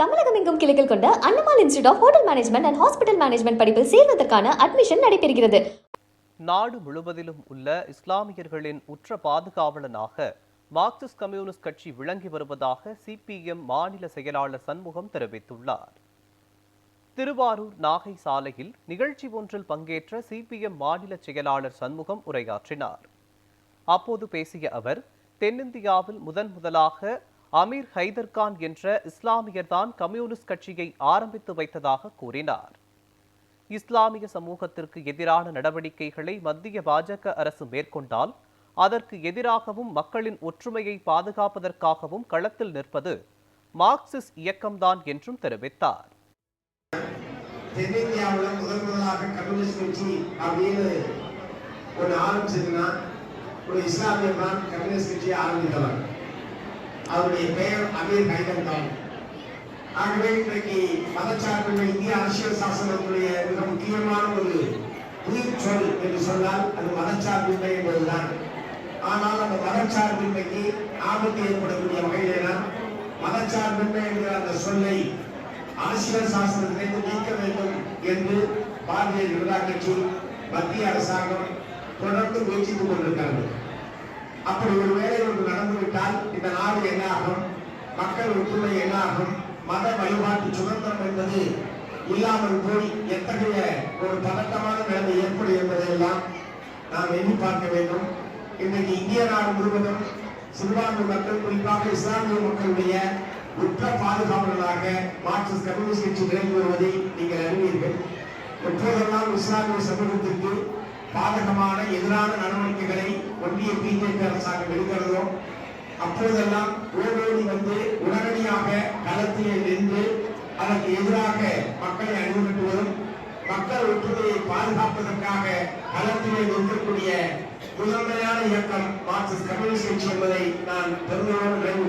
தமிழகம் எங்கும் கிளைகள் கொண்ட Annamalai institute of hotel management and hospital management படிப்பில் சேர்வதற்கான அட்மிஷன் நடைபெறுகிறது. நாடு முழுவதிலும் உள்ள இஸ்லாமியர்களின் உற்ற பாதுகாவலனாக மார்க்சிஸ்ட் கம்யூனிஸ்ட் கட்சி விளங்கி வருவதாக சிபிஎம் மாநில செயலாளர் சண்முகம் தெரிவித்துள்ளார். திருவாரூர் நாகை சாலையில் நிகழ்ச்சி ஒன்றில் பங்கேற்ற சிபிஎம் மாநில செயலாளர் சண்முகம் உரையாற்றினார். அப்போது பேசிய அவர், தென்னிந்தியாவில் முதலாக அமீர் ஹைதர்கான் என்ற இஸ்லாமியர்தான் கம்யூனிஸ்ட் கட்சியை ஆரம்பித்து வைத்ததாக கூறினார். இஸ்லாமிய சமூகத்திற்கு எதிரான நடவடிக்கைகளை மத்திய பாஜக அரசு மேற்கொண்டால் அதற்கு எதிராகவும் மக்களின் ஒற்றுமையை பாதுகாப்பதற்காகவும் களத்தில் நிற்பது மார்க்சிஸ்ட் இயக்கம்தான் என்றும் தெரிவித்தார். தென்னிந்தியாவில் முதலாக கம்யூனிஸ்ட் கட்சி அப்படின்னு ஒன்று ஆரம்பிச்சதுன்னா ஒரு இஸ்லாமியர் தான் கம்யூனிஸ்ட் கட்சியை ஆரம்பித்தவர். அவருடைய பெயர் அமீர் ஹைதர் கான். ஆகவே இன்றைக்கு மதச்சார்பின்மை இந்திய அரசியல் சாசனத்துடைய மிக முக்கியமான ஒரு உயிர் சொல் என்று சொன்னால் அது மதச்சார்பின்மை என்பதுதான். ஆனால் அந்த மதச்சார்பின்மைக்கு ஆபத்து ஏற்படக்கூடிய வகையில மதச்சார்பின்மை என்கிற அந்த சொல்லை அரசியல் சாசனத்திலிருந்து நீக்க வேண்டும் என்று பாரதிய ஜனதா கட்சி, மத்திய அரசாங்கம் தொடர்ந்து முயற்சித்துக் கொண்டிருக்கிறது. அப்படி ஒரு வேலை ஒன்று நடந்துவிட்டால் இந்த நாடு என்ன ஆகும், மக்கள் ஒற்றுமை என்ன ஆகும், மத வழிபாட்டு சுதந்திரம் என்பது இல்லாமல் போய் எத்தகைய ஒரு பதட்டமான நிலைமை ஏற்படும் என்பதையெல்லாம் நாம் எண்ணி பார்க்க வேண்டும். இன்றைக்கு இந்திய நாடு முழுவதும் சிறுபான்மை மக்கள், குறிப்பாக இஸ்லாமிய மக்களுடைய உற்ற பாதுகாவலராக மார்க்சிஸ்ட் கம்யூனிஸ்ட் கட்சி விளங்கி வருவதை நீங்கள் அறிவீர்கள். எப்போதெல்லாம் இஸ்லாமிய சமூகத்திற்கு பாதகமான எதிரான நடவடிக்கைகளை ஒன்றிய பிஜேபி அரசாங்கம் எடுக்கிறதோ அப்போதெல்லாம் ஓடோடி வந்து உடனடியாக களத்திலே நின்று அதற்கு எதிராக மக்களை அணிதிரட்டுவதும் மக்கள் ஒற்றுமையை பாதுகாப்பதற்காக களத்திலே நிற்கக்கூடிய முதன்மையான இயக்கம் மார்க்சிஸ்ட் கம்யூனிஸ்ட் கட்சி என்பதை நான் பெருமையோடு நினைவு